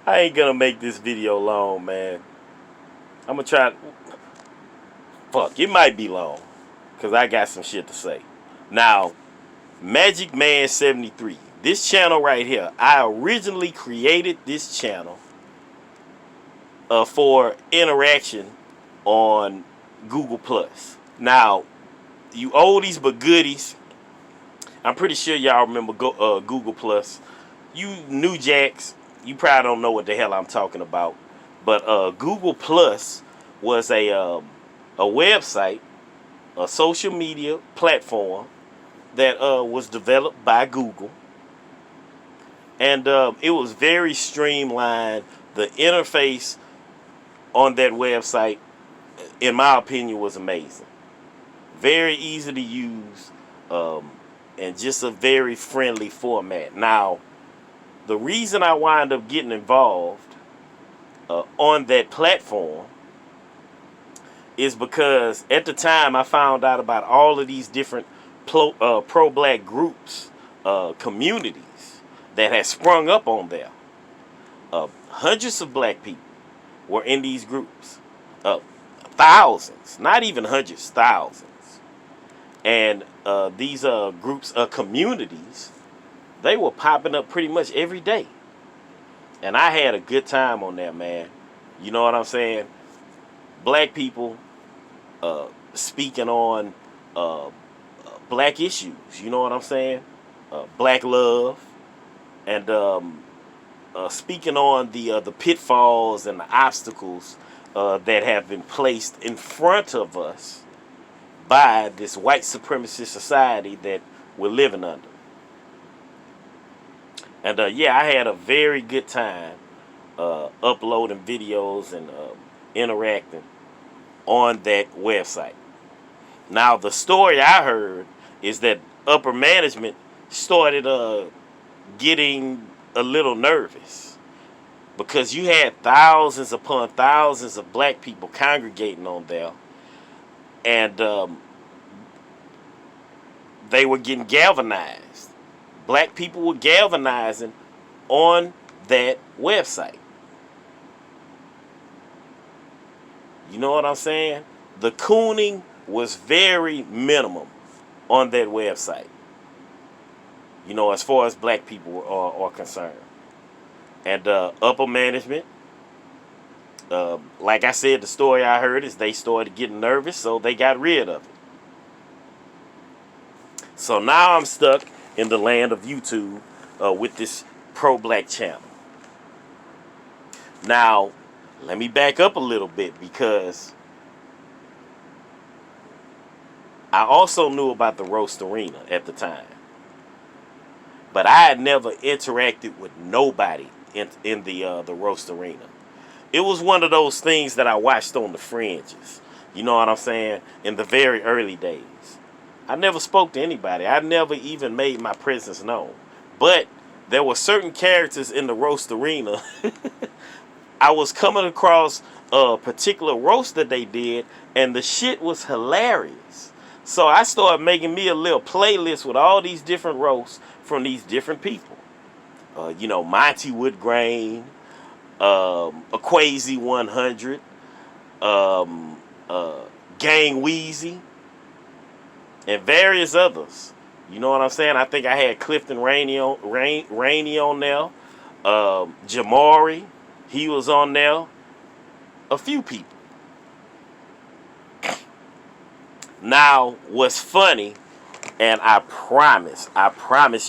I ain't gonna make this video long, man. I'm gonna try. Fuck, it might be long, cause I got some shit to say. Now, Magic Man 73. This channel right here, I originally created this channel for interaction on Google Plus. Now, you oldies but goodies, I'm pretty sure y'all remember Google Plus. You new jacks, you probably don't know what the hell I'm talking about. But Google Plus was a website, a social media platform that was developed by Google. And it was very streamlined. The interface on that website, in my opinion, was amazing. Very easy to use, and just a very friendly format. Now, the reason I wind up getting involved on that platform is because at the time I found out about all of these different pro-black groups, communities that had sprung up on there. Hundreds of black people were in these groups. Thousands, not even hundreds, thousands. And these groups of communities, they were popping up pretty much every day. And I had a good time on there, man. You know what I'm saying? Black people speaking on black issues. You know what I'm saying? Black love. And speaking on the pitfalls and the obstacles that have been placed in front of us by this white supremacist society that we're living under. And yeah, I had a very good time uploading videos and interacting on that website. Now, the story I heard is that upper management started getting a little nervous because you had thousands upon thousands of black people congregating on there, and they were getting galvanized. Black people were galvanizing on that website. You know what I'm saying? The cooning was very minimum on that website. You know, as far as black people are concerned. And upper management, like I said, the story I heard is they started getting nervous, so they got rid of it. So now I'm stuck in the land of YouTube with this pro-black channel. Now, let me back up a little bit because I also knew about the roast arena at the time. But I had never interacted with nobody in the roast arena. It was one of those things that I watched on the fringes. You know what I'm saying? In the very early days. I never spoke to anybody. I never even made my presence known. But there were certain characters in the roast arena. I was coming across a particular roast that they did, and the shit was hilarious. So I started making me a little playlist with all these different roasts from these different people. You know, Monty Woodgrain, Equazy 100, Gang Weezy, and various others. You know what I'm saying? I think I had Clifton Rainey on there. Jamari, he was on there. A few people. Now, what's funny, and I promise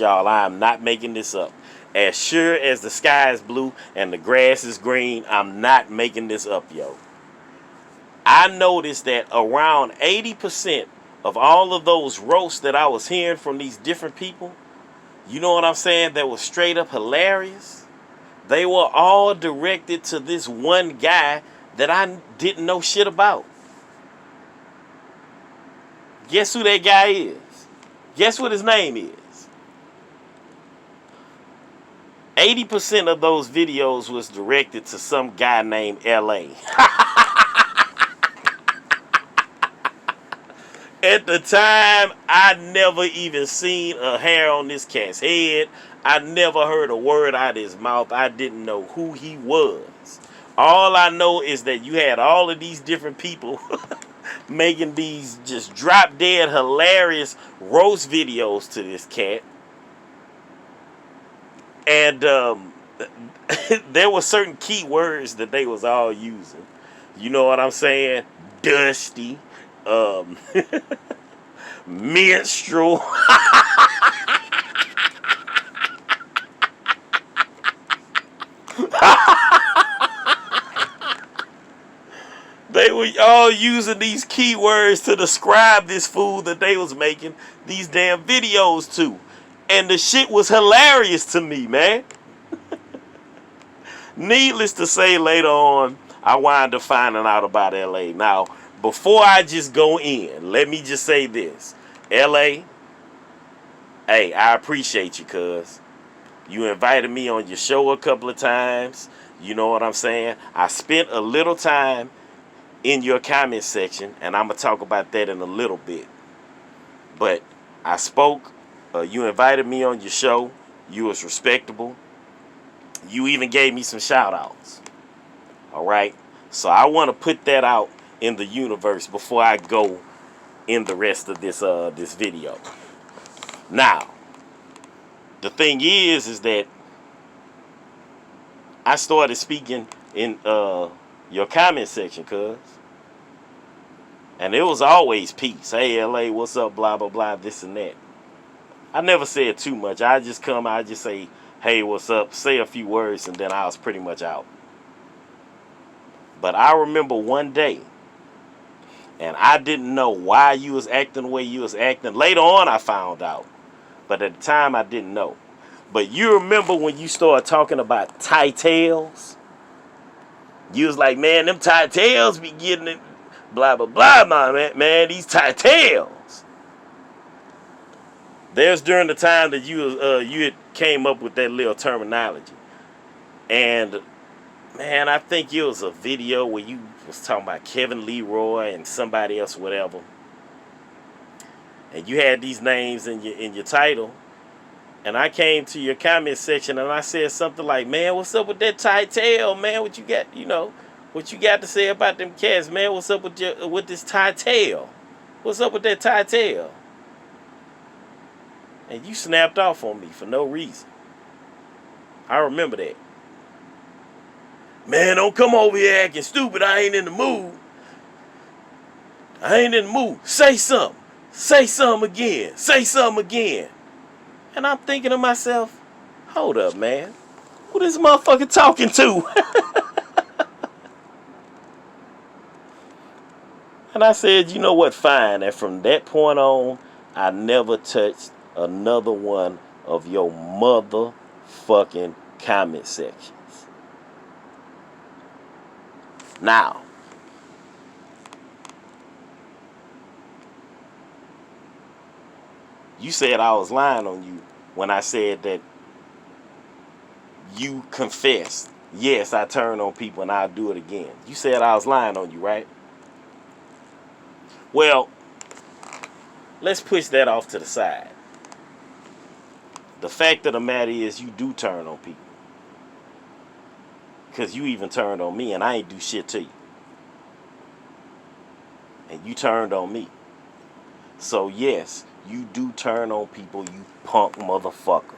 y'all, I am not making this up. As sure as the sky is blue and the grass is green, I'm not making this up, yo. I noticed that around 80% of all of those roasts that I was hearing from these different people, you know what I'm saying, that was straight up hilarious, they were all directed to this one guy that I didn't know shit about. Guess who that guy is? Guess what his name is? 80% of those videos was directed to some guy named L.A. At the time, I never even seen a hair on this cat's head. I never heard a word out of his mouth. I didn't know who he was. All I know is that you had all of these different people making these just drop dead hilarious roast videos to this cat. And there were certain key words that they was all using. You know what I'm saying? Dusty. Minstrel. They were all using these keywords to describe this food that they was making these damn videos to. And the shit was hilarious to me, man. Needless to say, later on, I wound up finding out about LA. Now, before I just go in, let me just say this. LA, hey, I appreciate you, cuz. You invited me on your show a couple of times. You know what I'm saying? I spent a little time in your comment section, and I'm going to talk about that in a little bit. But I spoke. You invited me on your show. You was respectable. You even gave me some shout outs. All right? So I want to put that out in the universe before I go in the rest of this this video. Now, the thing is that I started speaking in your comment section, cuz. And it was always peace. Hey, LA, what's up, blah, blah, blah, this and that. I never said too much. I just say, hey, what's up, say a few words, and then I was pretty much out. But I remember one day, and I didn't know why you was acting the way you was acting. Later on, I found out. But at the time, I didn't know. But you remember when you started talking about tie tails? You was like, man, them tie tails be getting it, blah, blah, blah, man, these tie tails. There's during the time that you had came up with that little terminology. And, man, I think it was a video where you was talking about Kevin Leroy and somebody else, whatever. And you had these names in your title. And I came to your comment section and I said something like, man, what's up with that tie tail, man? What you got, what you got to say about them cats, man? What's up with this tie tail? What's up with that tie tail? And you snapped off on me for no reason. I remember that. Man, don't come over here acting stupid. I ain't in the mood. I ain't in the mood. Say something. Say something again. Say something again. And I'm thinking to myself, hold up, man. Who this motherfucker talking to? And I said, you know what, fine. And from that point on, I never touched another one of your motherfucking comment sections. Now, you said I was lying on you when I said that you confessed. Yes, I turn on people and I'll do it again. You said I was lying on you, right? Well, let's push that off to the side. The fact of the matter is you do turn on people. Because you even turned on me and I ain't do shit to you. And you turned on me. So yes, you do turn on people, you punk motherfucker.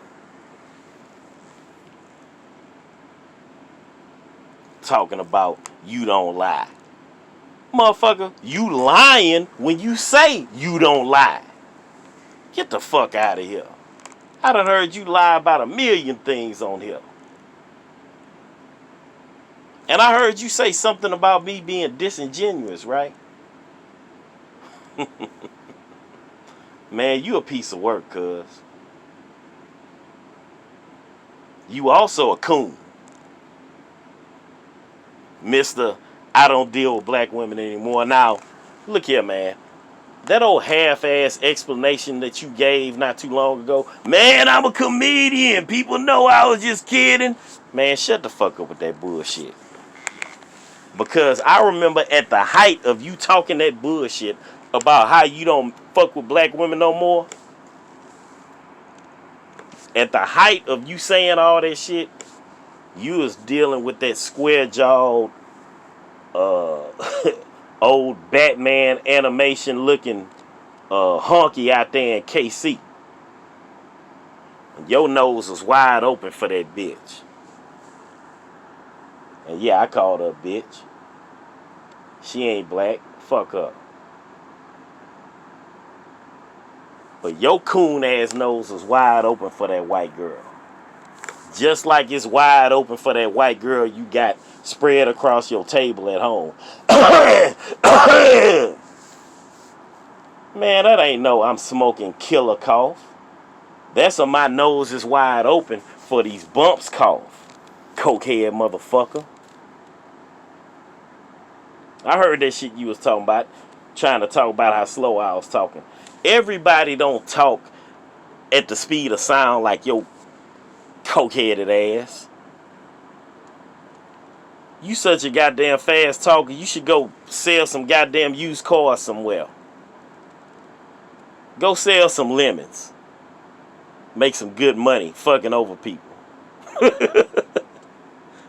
Talking about you don't lie. Motherfucker, you lying when you say you don't lie. Get the fuck out of here. I done heard you lie about a million things on here. And I heard you say something about me being disingenuous, right? Man, you a piece of work, cuz. You also a coon. Mr. I don't deal with black women anymore. Now, look here, man. That old half-ass explanation that you gave not too long ago, man, I'm a comedian. People know I was just kidding. Man, shut the fuck up with that bullshit. Because I remember at the height of you talking that bullshit, about how you don't fuck with black women no more, at the height of you saying all that shit, you was dealing with that square-jawed, uh, old Batman animation looking honky out there in KC. And your nose was wide open for that bitch. And yeah, I called her a bitch. She ain't black. Fuck her. But your coon ass nose was wide open for that white girl. Just like it's wide open for that white girl you got spread across your table at home. Man, that ain't no I'm smoking killer cough. That's a my nose is wide open for these bumps cough. Cokehead motherfucker. I heard that shit you was talking about. Trying to talk about how slow I was talking. Everybody don't talk at the speed of sound like your coke-headed ass. You such a goddamn fast talker. You should go sell some goddamn used cars somewhere. Go sell some lemons. Make some good money fucking over people.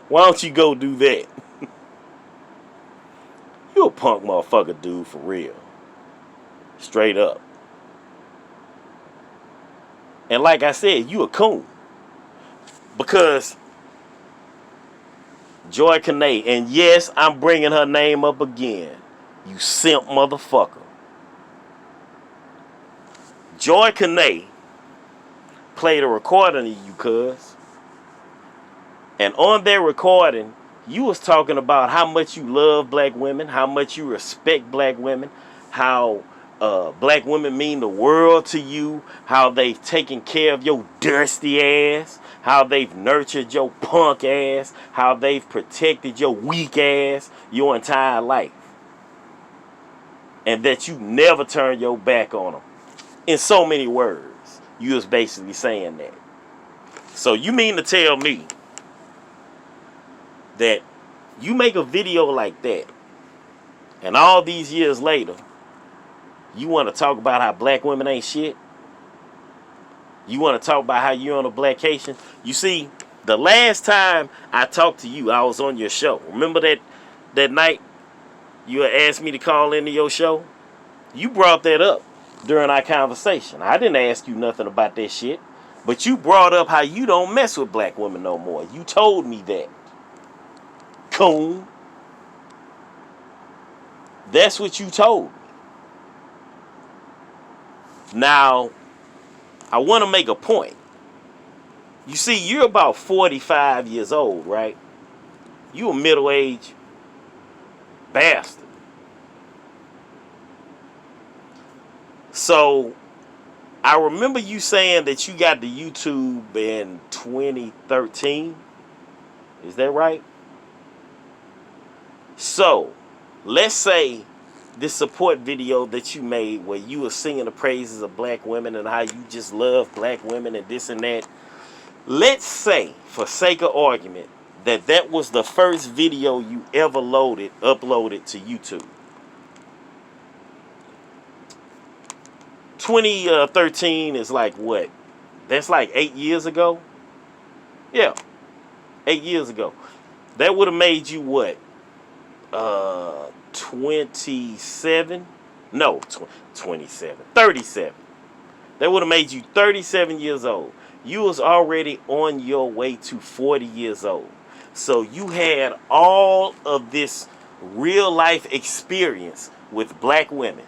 Why don't you go do that? You a punk motherfucker, dude, for real. Straight up. And like I said, you a coon. Because Joy Kane, and yes, I'm bringing her name up again. You simp motherfucker. Joy Kane played a recording of you, cuz. And on that recording, you was talking about how much you love black women, how much you respect black women, how black women mean the world to you, how they've taken care of your dusty ass, how they've nurtured your punk ass, how they've protected your weak ass your entire life. And that you never turn your back on them. In so many words, you was basically saying that. So you mean to tell me that you make a video like that, and all these years later, you want to talk about how black women ain't shit? You want to talk about how you're on a blackcation? You see, the last time I talked to you, I was on your show. Remember that night you had asked me to call into your show? You brought that up during our conversation. I didn't ask you nothing about that shit. But you brought up how you don't mess with black women no more. You told me that. Coon. That's what you told me. Now, I want to make a point. You see, you're about 45 years old, right? You a middle-aged bastard. So, I remember you saying that you got the YouTube in 2013. Is that right? So, let's say this support video that you made where you were singing the praises of black women and how you just love black women and this and that. Let's say, for sake of argument, that was the first video you ever uploaded to YouTube. 2013 is like what? That's like 8 years ago? Yeah, 8 years ago. That would have made you what? 27? No, 27. 37. That would have made you 37 years old. You was already on your way to 40 years old. So you had all of this real life experience with black women.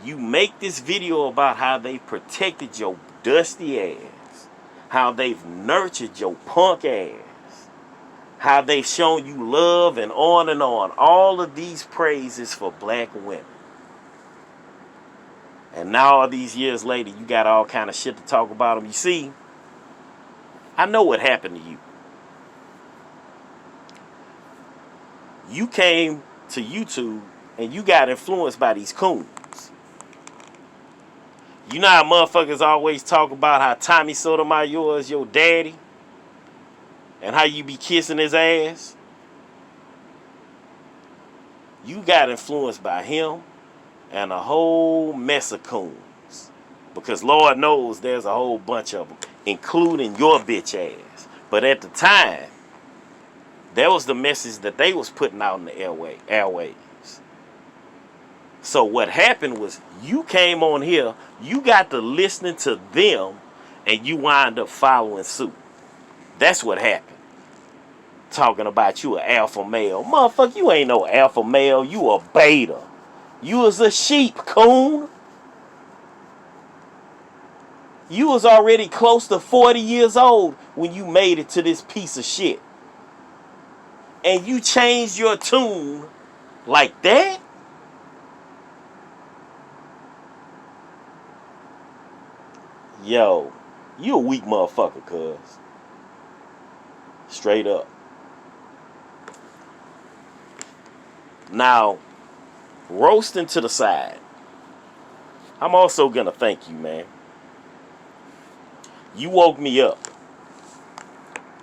You make this video about how they protected your dusty ass, how they've nurtured your punk ass, how they've shown you love and on and on. All of these praises for black women. And now all these years later, you got all kind of shit to talk about them. You see, I know what happened to you. You came to YouTube and you got influenced by these coons. You know how motherfuckers always talk about how Tommy Sotomayor is your daddy? And how you be kissing his ass? You got influenced by him. and a whole mess of coons. Because Lord knows there's a whole bunch of them, including your bitch ass. But at the time, that was the message that they was putting out in the airwaves. So what happened was you came on here, you got to listening to them, and you wind up following suit. That's what happened. Talking about you an alpha male. Motherfucker, you ain't no alpha male. You a beta. You was a sheep, coon. You was already close to 40 years old when you made it to this piece of shit. And you changed your tune like that? Yo, you a weak motherfucker, cuz. Straight up. Now, roasting to the side. I'm also gonna thank you, man. You woke me up.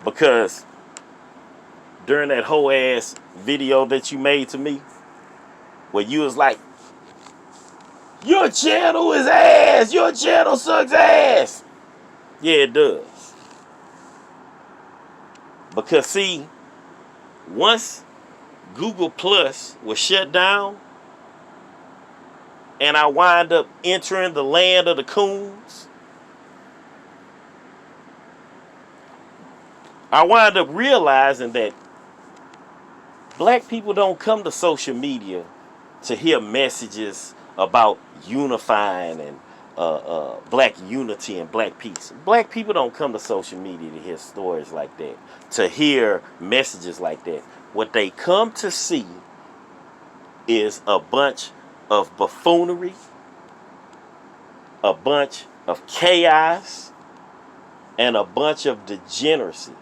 Because during that whole ass video that you made to me, where you was like, your channel is ass, your channel sucks ass. Yeah, it does. Because see, once Google Plus was shut down, and I wind up entering the land of the coons, I wind up realizing that black people don't come to social media to hear messages about unifying and black unity and black peace. Black people don't come to social media to hear stories like that, to hear messages like that. What they come to see is a bunch of buffoonery, a bunch of chaos, and a bunch of degeneracy.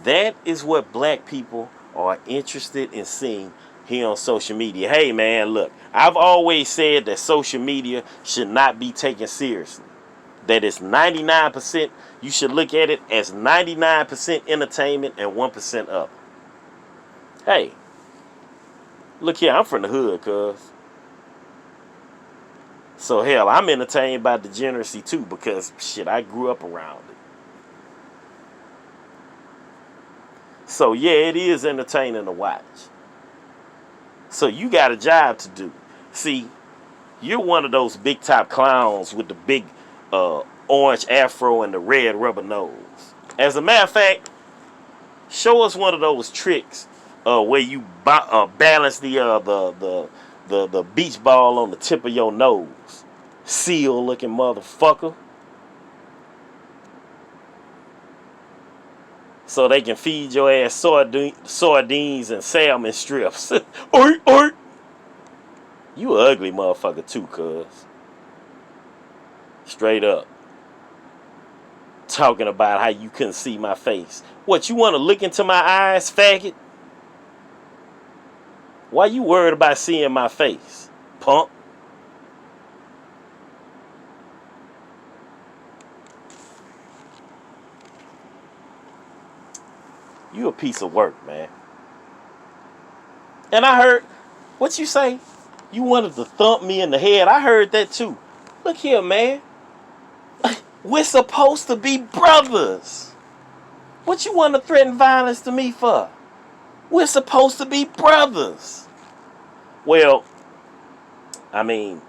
That is what black people are interested in seeing here on social media. Hey man, look, I've always said that social media should not be taken seriously. That it's 99%, you should look at it as 99% entertainment and 1% up. Hey, look here, I'm from the hood, cuz. So hell, I'm entertained by degeneracy too, because shit, I grew up around it. So yeah, it is entertaining to watch. So you got a job to do. See, you're one of those big top clowns with the big orange afro and the red rubber nose. As a matter of fact, show us one of those tricks where you balance the beach ball on the tip of your nose. Seal looking motherfucker. So they can feed your ass sardines and salmon strips. Oi, oi. You a ugly motherfucker too, cuz. Straight up. Talking about how you couldn't see my face. What, you want to look into my eyes, faggot? Why you worried about seeing my face, punk? You a piece of work, man. And I heard, what you say? You wanted to thump me in the head. I heard that too. Look here, man. We're supposed to be brothers. What you want to threaten violence to me for? We're supposed to be brothers. Well, I mean,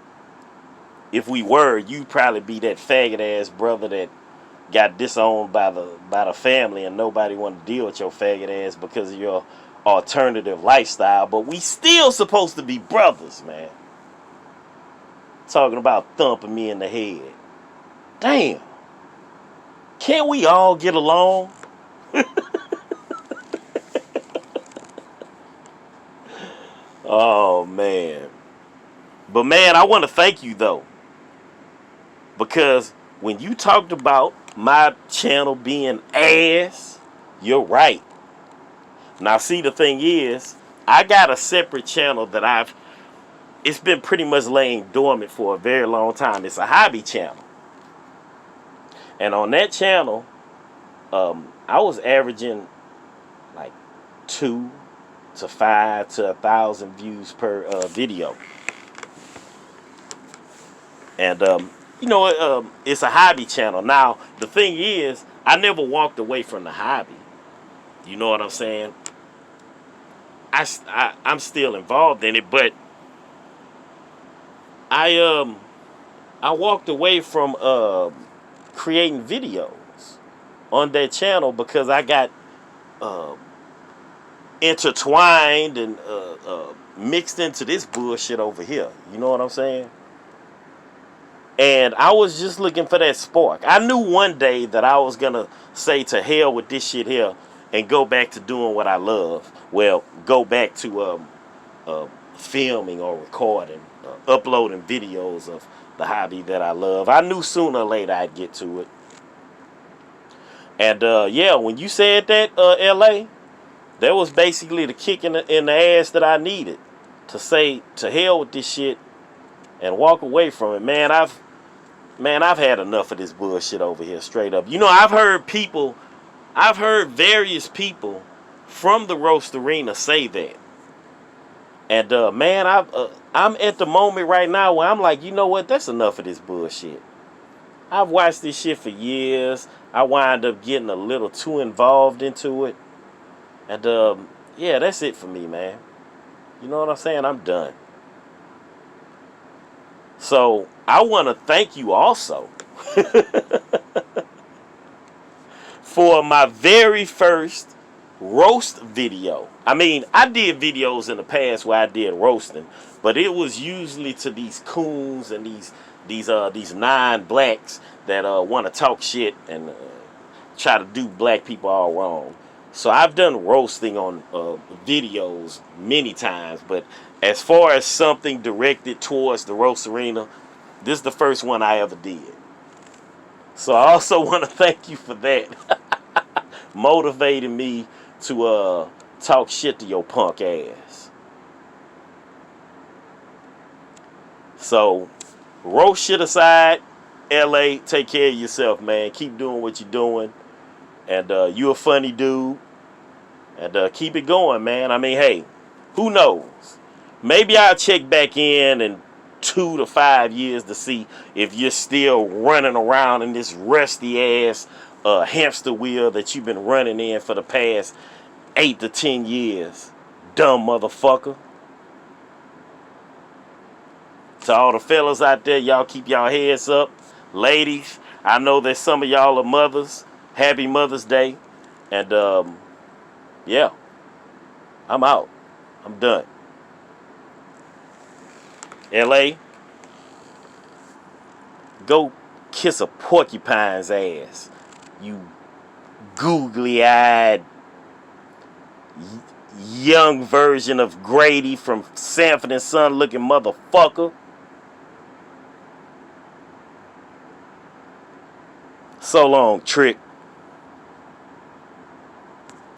if we were, you'd probably be that faggot ass brother that got disowned by the family and nobody wanted to deal with your faggot ass because of your alternative lifestyle. But we still supposed to be brothers, man. Talking about thumping me in the head. Damn. Can't we all get along? Oh, man. But, man, I want to thank you, though. Because when you talked about my channel being ass, you're right. Now, see, the thing is, I got a separate channel that it's been pretty much laying dormant for a very long time. It's a hobby channel. And on that channel, I was averaging like 2 to 5 to 1,000 views per video. And you know, it's a hobby channel. Now the thing is, I never walked away from the hobby. You know what I'm saying? I'm still involved in it, but I I walked away from creating videos on that channel because I got uh, intertwined and mixed into this bullshit over here. You know what I'm saying? And I was just looking for that spark. I knew one day that I was gonna say to hell with this shit here and go back to doing what I love. Well, go back to filming or recording, uploading videos of the hobby that I love. I knew sooner or later I'd get to it. And yeah, when you said that, LA, that was basically the kick in the ass that I needed to say to hell with this shit and walk away from it. Man, I've had enough of this bullshit over here, straight up. You know, I've heard various people from the roast arena say that. And man, I'm at the moment right now where I'm like, you know what? That's enough of this bullshit. I've watched this shit for years. I wind up getting a little too involved into it. And yeah, that's it for me, man. You know what I'm saying? I'm done. So I want to thank you also for my very first roast video. I mean, I did videos in the past where I did roasting, but it was usually to these coons and these non-blacks that want to talk shit and try to do black people all wrong. So I've done roasting on videos many times, but as far as something directed towards the roast arena, this is the first one I ever did. So I also want to thank you for that. Motivating me to talk shit to your punk ass. So, roast shit aside, LA, take care of yourself, man. Keep doing what you're doing. And you a funny dude. And keep it going, man. I mean, hey, who knows? Maybe I'll check back in 2 to 5 years to see if you're still running around in this rusty ass hamster wheel that you've been running in for the past 8 to 10 years. Dumb motherfucker. To all the fellas out there, y'all keep y'all heads up. Ladies, I know that some of y'all are mothers. Happy Mother's Day. And yeah, I'm out. I'm done. LA, go kiss a porcupine's ass. You googly-eyed young version of Grady from Sanford and Son looking motherfucker. So long, Trick.